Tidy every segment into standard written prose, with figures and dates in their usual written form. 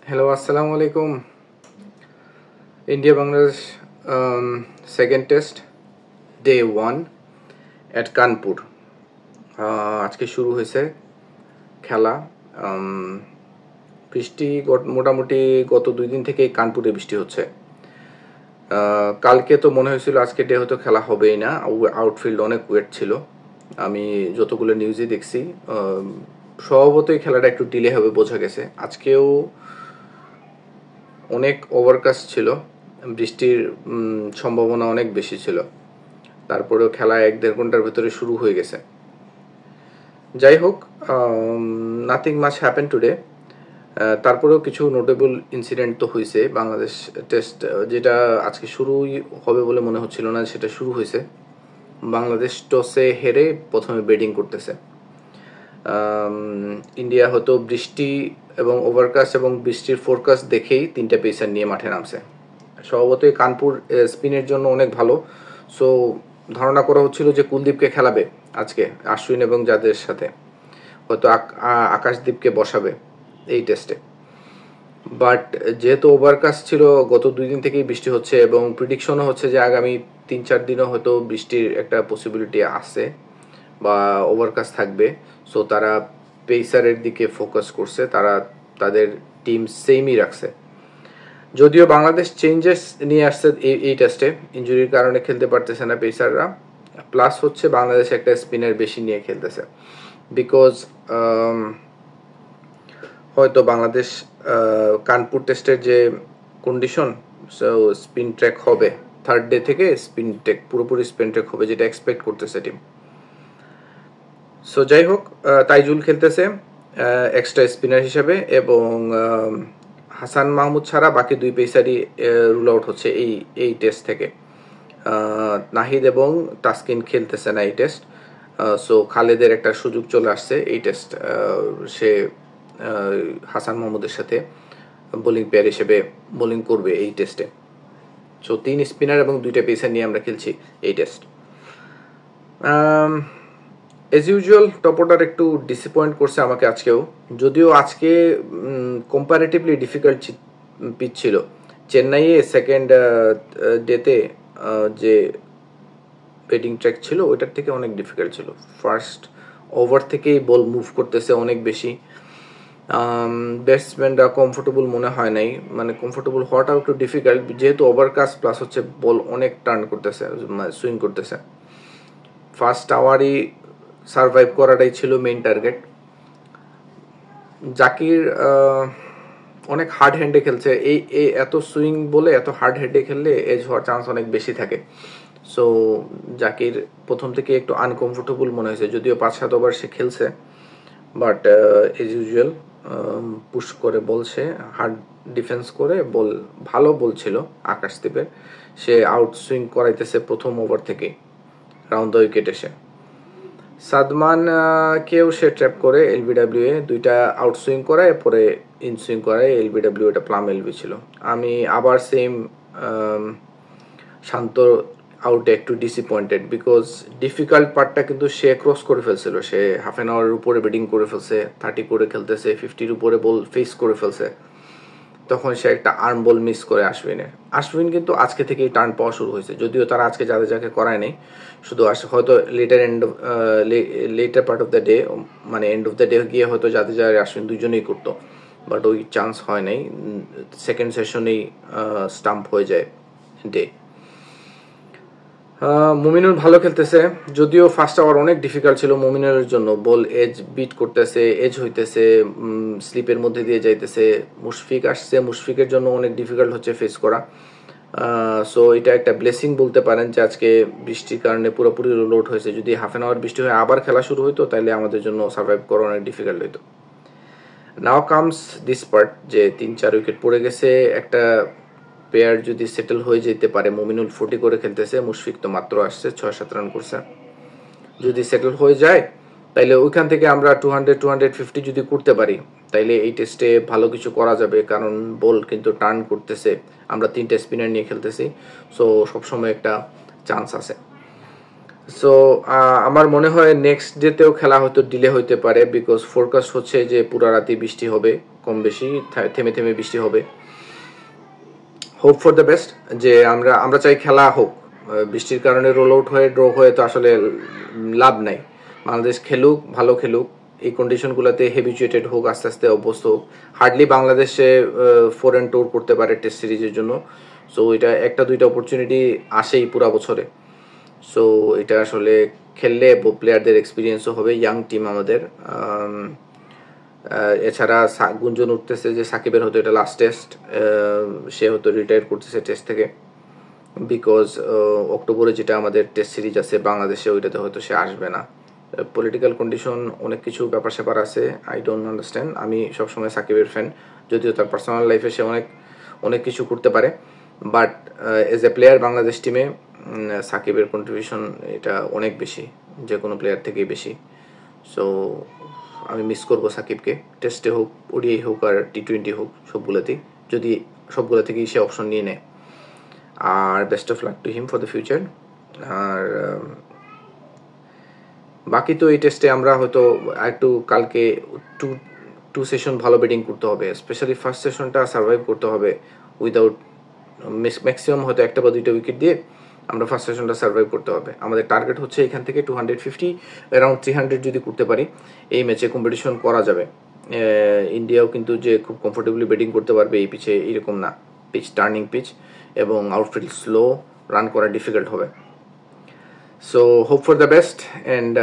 Hello, Assalamu alaikum. India Bangladesh second test, day 1 at Kanpur. আজকে শুরু হয়েছে খেলা। বৃষ্টি মোটামুটি গত 2 দিন থেকে কানপুরে বৃষ্টি হচ্ছে। কালকে তো মনে হয়েছিল আজকে ডে হয়তো খেলা হবেই না, আউটফিল্ড অনেক ওয়েট ছিল। আমি যতগুলো নিউজই দেখছি স্বভাবতই খেলাটা একটু ডিলে হবে বোঝা গেছে। আজকেও অনেক ওভারকাস্ট ছিল, বৃষ্টির সম্ভাবনা অনেক বেশি ছিল। তারপরেও খেলা 1-1.5 ঘন্টার ভেতরে শুরু হয়ে গেছে। যাই হোক, নাথিং মাচ হ্যাপেন টুডে। তারপরেও কিছু নোটেবল ইনসিডেন্ট তো হয়েছে। বাংলাদেশ টেস্ট যেটা আজকে শুরুই হবে বলে মনে হচ্ছিল না, সেটা শুরু হয়েছে। বাংলাদেশ টসে হেরে প্রথমে ব্যাটিং করতেছে। ইন্ডিয়া হয়তো বৃষ্টি এবং ওভারকাস্ট এবং বৃষ্টির ফোরকাস্ট দেখেই 3টা পেসার নিয়ে মাঠে নামছে। স্বভাবতই কানপুর স্পিনের জন্য অনেক ভালো। সো ধারণা করা হচ্ছিল যে কুলদীপকে খেলাবে আজকে আশ্বিন এবং যাদের সাথে, হয়তো আকাশদীপকে বসাবে এই টেস্টে। বাট যেহেতু ওভারকাস্ট ছিল, গত 2 দিন থেকেই বৃষ্টি হচ্ছে এবং প্রিডিকশনও হচ্ছে যে আগামী 3-4 দিনও হয়তো বৃষ্টির একটা পসিবিলিটি আছে বা ওভারকাস্ট থাকবে। সো তারা পেসারের দিকে ফোকাস করছে, তারা তাদের টিম সেমই রাখছে। যদিও বাংলাদেশ চেঞ্জেস নিয়ে আসছে এই টেস্টে, ইনজুরির কারণে খেলতে পারতেছে না পেসাররা। প্লাস হচ্ছে বাংলাদেশ একটা স্পিনার বেশি নিয়ে খেলতেছে, বিকজ হয়তো বাংলাদেশ কানপুর টেস্টের যে কন্ডিশন, সো স্পিন ট্র্যাক হবে, থার্ড ডে থেকে স্পিন ট্র্যাক, পুরোপুরি স্পিন ট্র্যাক হবে, যেটা এক্সপেক্ট করতেছে টিম। সো যাই হোক, তাইজুল খেলতেছে এক্সট্রা স্পিনার হিসেবে এবং হাসান মাহমুদ ছাড়া বাকি 2 পেসারই রুল আউট হচ্ছে এই টেস্ট থেকে। নাহিদ এবং তাসকিন খেলতেছে না এই টেস্ট। সো খালেদের একটা সুযোগ চলে আসছে এই টেস্ট, সে হাসান মাহমুদের সাথে বোলিং পেয়ার হিসেবে বোলিং করবে এই টেস্টে। সো 3 স্পিনার এবং 2টা পেসার নিয়ে আমরা খেলছি এই test. Age usual top order একটু ডিসঅ্যাপয়েন্ট করছে আমাকে আজকেও, যদিও আজকে কম্পারেটিভলি ডিফিকাল্ট পিচ ছিল। চেন্নাইয়ে সেকেন্ড ডেতে যে ব্যাটিং ট্র্যাক ছিল ওইটার থেকে অনেক ডিফিকাল্ট ছিল। ফার্স্ট ওভার থেকেই বল মুভ করতেছে অনেক বেশি। ব্যাটসম্যানরা কমফোর্টেবল মনে হয় নাই, মানে কমফোর্টেবল হওয়াটাও একটু ডিফিকাল্ট, যেহেতু ওভারকাস্ট প্লাস হচ্ছে বল অনেক টার্ন করতেছে, সুইং করতেছে। ফার্স্ট আওয়ারই সারভাইভ করাটাই ছিল মেইন টার্গেট। জাকির অনেক হার্ড হ্যান্ডে খেলছে, এই এত সুইং বলে এত হার্ড হ্যান্ডে খেললে এজ হওয়ার চান্স অনেক বেশি থাকে। সো জাকির প্রথম থেকে একটু আনকমফোর্টেবল মনে হয়েছে, যদিও 5-7 ওভার সে খেলছে, বাট এজ ইউজুয়াল পুশ করে বলছে, হার্ড ডিফেন্স করে বল, ভালো বলছিল আকাশদীপের। সে আউট সুইং করাইতেছে প্রথম ওভার থেকে রাউন্ড দ্য উইকেট এসে। সাদমান কেও সে ট্র্যাপ করে এলবিডাব্লিউ এ 2টা আউট সুইং করায়, পরে ইন সুইং করায় এলবিডাব্লিউ, এটা প্লাম এলবি ছিল। আমি আবার সেম শান্ত আউটে একটু ডিসঅ্যাপয়েন্টেড, বিকজ ডিফিকাল্ট পার্টটা কিন্তু সে ক্রস করে ফেলছিল। সে হাফ অ্যান আওয়ারের উপরে ব্যাটিং করে ফেলছে, 30 করে খেলতেছে, 50-র উপরে বল ফেস করে ফেলছে। তখন সে একটা আর্ম বল মিস করে আশ্বিন কিন্তু আজকে থেকেই টার্ন পাওয়া শুরু হয়েছে, যদিও তারা আজকে যাকে করায় নেই, শুধু হয়তো letter part of the day, মানে এন্ড অফ দ্য ডে গিয়ে হয়তো জাদেজা আশ্বিন দুজনেই করতো, বাট ওই চান্স হয় নাই। সেকেন্ড সেশনেই স্টাম্প হয়ে যায় ডে। মুমিনুল ভালো খেলতেছে, যদিও ফার্স্ট আওয়ার অনেক ডিফিকাল্ট ছিল মুমিনুলের জন্য। বল এজ বিট করতেছে, এজ হইতেছে, স্লিপের মধ্যে দিয়ে যাইতেছে। মুশফিক আসছে, মুশফিকের জন্য অনেক ডিফিকাল্ট হচ্ছে ফেস করা। সো এটা একটা ব্লেসিং বলতে পারেন যে আজকে বৃষ্টির কারণে পুরোপুরি লোড হয়েছে। যদি হাফ অ্যান আওয়ার বৃষ্টি হয়ে আবার খেলা শুরু হইতো তাহলে আমাদের জন্য সার্ভাইভ করা অনেক ডিফিকাল্ট হইতো। নাও কামস দিস পার্ট, যে 3-4 উইকেট পড়ে গেছে। একটা পেয়ার যদি সেটেল হয়ে যেতে পারে, মুমিনুল 40 করে খেলতেছে, মুশফিক তো মাত্র আসছে 6-7 রান করছে। যদি সেটেল হয়ে যায় তাইলে ওইখান থেকে আমরা 200-250 যদি করতে পারি, তাইলে এই টেস্টে ভালো কিছু করা যাবে, কারণ বল কিন্তু টার্ন করতেছে, আমরা 3টা স্পিনার নিয়ে খেলতেছি। সো সবসময় একটা চান্স আছে। সো আমার মনে হয় নেক্সট ডেতেও খেলা হয়তো ডিলে হইতে পারে, বিকজ ফোরকাস্ট হচ্ছে যে পুরা রাতি বৃষ্টি হবে, কম বেশি থেমে থেমে বৃষ্টি হবে। হোপ ফর দ্য বেস্ট, যে আমরা চাই খেলা হোক। বৃষ্টির কারণে রোল আউট হয়ে ড্র হয়ে তো আসলে লাভ নাই। বাংলাদেশ খেলুক, ভালো খেলুক, এই কন্ডিশনগুলোতে হেবিচুয়েটেড হোক, আস্তে আস্তে অভ্যস্ত হোক। হার্ডলি বাংলাদেশে ফরেন ট্যুর করতে পারে টেস্ট সিরিজের জন্য। সো এটা একটা দুইটা অপরচুনিটি আসেই পুরা বছরে। সো এটা আসলে খেললে প্লেয়ারদের এক্সপিরিয়েন্সও হবে, ইয়াং টিম আমাদের। এছাড়া গুঞ্জন উঠতেছে যে সাকিবের হয়তো এটা লাস্ট টেস্ট, সে হয়তো রিটায়ার করতেছে টেস্ট থেকে, বিকজ অক্টোবরে যেটা আমাদের টেস্ট সিরিজ আছে বাংলাদেশে, ওইটাতে হয়তো সে আসবে না। পলিটিক্যাল কন্ডিশন, অনেক কিছু ব্যাপার স্যাপার আছে, আই ডোন্ট আন্ডারস্ট্যান্ড। আমি সবসময় সাকিবের ফ্যান, যদিও তার পার্সোনাল লাইফে সে অনেক অনেক কিছু করতে পারে, but as a player Bangladesh টিমে সাকিবের কন্ট্রিবিউশন এটা অনেক বেশি, যে কোনো প্লেয়ার থেকেই বেশি। সো আমি মিস করবো সাকিবকে, টেস্টে হোক, ওডিআই হোক আর টি-20 হোক, সবগুলোতেই, যদি সবগুলো থেকেই সে অপশন নিয়ে নেয়। আর best of luck to him for the future. আর বাকি তো এই টেস্টে আমরা হয়তো একটু কালকে টু সেশন ভালো ব্যাটিং করতে হবে, স্পেশালি ফার্স্ট সেশনটা সার্ভাইভ করতে হবে উইদাউট ম্যাক্সিমাম হয়তো একটা বা দুইটা উইকেট দিয়ে আমরা ফার্স্ট সেশনটা সার্ভাইভ করতে হবে। আমাদের টার্গেট হচ্ছে এখান থেকে 250, অ্যারাউন্ড 300 যদি করতে পারি এই ম্যাচে কম্পিটিশন করা যাবে। ইন্ডিয়াও কিন্তু যে খুব কমফোর্টেবলি ব্যাটিং করতে পারবে এই পিচে এরকম না, পিচ টার্নিং পিচ এবং আউটফিল্ড স্লো, রান করা ডিফিকাল্ট হবে। So hope for the best and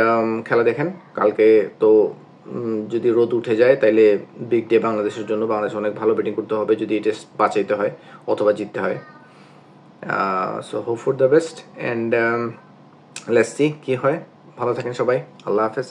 খেলা দেখেন কালকে। তো যদি রোদ উঠে যায় তাইলে বিগ ডে বাংলাদেশের জন্য, বাংলাদেশ অনেক ভালো ব্যাটিং করতে হবে যদি এই টেস্ট বাঁচাইতে হয় অথবা জিততে হয়। So hope for the best and let's see কি হয়। ভালো থাকেন সবাই, আল্লাহ হাফেজ।